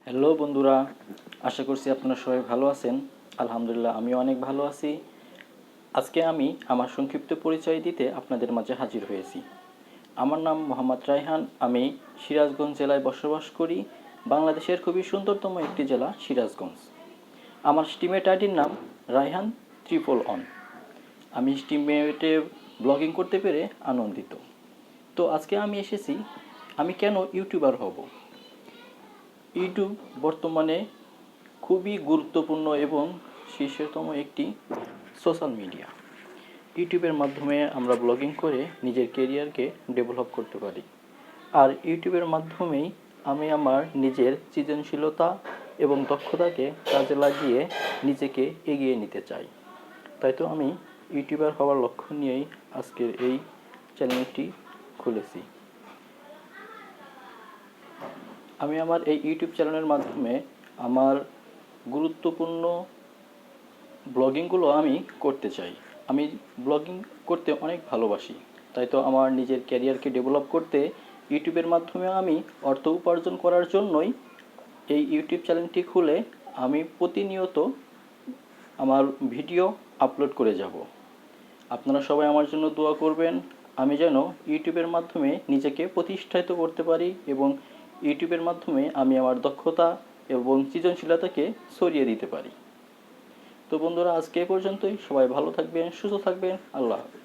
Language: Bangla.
হ্যালো বন্ধুরা, আশা করছি আপনারা সবাই ভালো আছেন। আলহামদুলিল্লাহ আমিও অনেক ভালো আছি। আজকে আমি আমার সংক্ষিপ্ত পরিচয় দিতে আপনাদের মাঝে হাজির হয়েছি। আমার নাম মোহাম্মদ রায়হান। আমি সিরাজগঞ্জ জেলায় বসবাস করি। বাংলাদেশের খুবই সুন্দরতম একটি জেলা সিরাজগঞ্জ। আমার স্টিমেট আইডির নাম রায়হান 111। আমি স্টিমেটে ব্লগিং করতে পেরে আনন্দিত। তো আজকে আমি এসেছি, আমি কেন ইউটিউবার হব। ইউটিউব বর্তমানে খুবই গুরুত্বপূর্ণ এবং শীর্ষতম একটি সোশ্যাল মিডিয়া। ইউটিউবের মাধ্যমে আমরা ব্লগিং করে নিজের কেরিয়ারকে ডেভেলপ করতে পারি। আর ইউটিউবের মাধ্যমেই আমি আমার নিজের সৃজনশীলতা এবং দক্ষতাকে কাজে লাগিয়ে নিজেকে এগিয়ে নিতে চাই। তাই তো আমি ইউটিউবার হওয়ার লক্ষ্য নিয়েই আজকের এই চ্যানেলটি খুলেছি। আমি আমার এই ইউটিউব চ্যানেলের মাধ্যমে আমার গুরুত্বপূর্ণ ব্লগিংগুলো আমি করতে চাই। আমি ব্লগিং করতে অনেক ভালোবাসি। তাই তো আমার নিজের ক্যারিয়ারকে ডেভেলপ করতে ইউটিউবের মাধ্যমে আমি অর্থ উপার্জন করার জন্যই এই ইউটিউব চ্যানেলটি খুলে আমি প্রতিনিয়ত আমার ভিডিও আপলোড করে যাব। আপনারা সবাই আমার জন্য দোয়া করবেন, আমি যেন ইউটিউবের মাধ্যমে নিজেকে প্রতিষ্ঠিত করতে পারি এবং ইউটিউবের মাধ্যমে আমি আমার দক্ষতা এবং সৃজনশীলতাকে ছড়িয়ে দিতে পারি। তো বন্ধুরা, আজকে এ পর্যন্তই। সবাই ভালো থাকবেন, সুস্থ থাকবেন। আল্লাহ হাফেজ।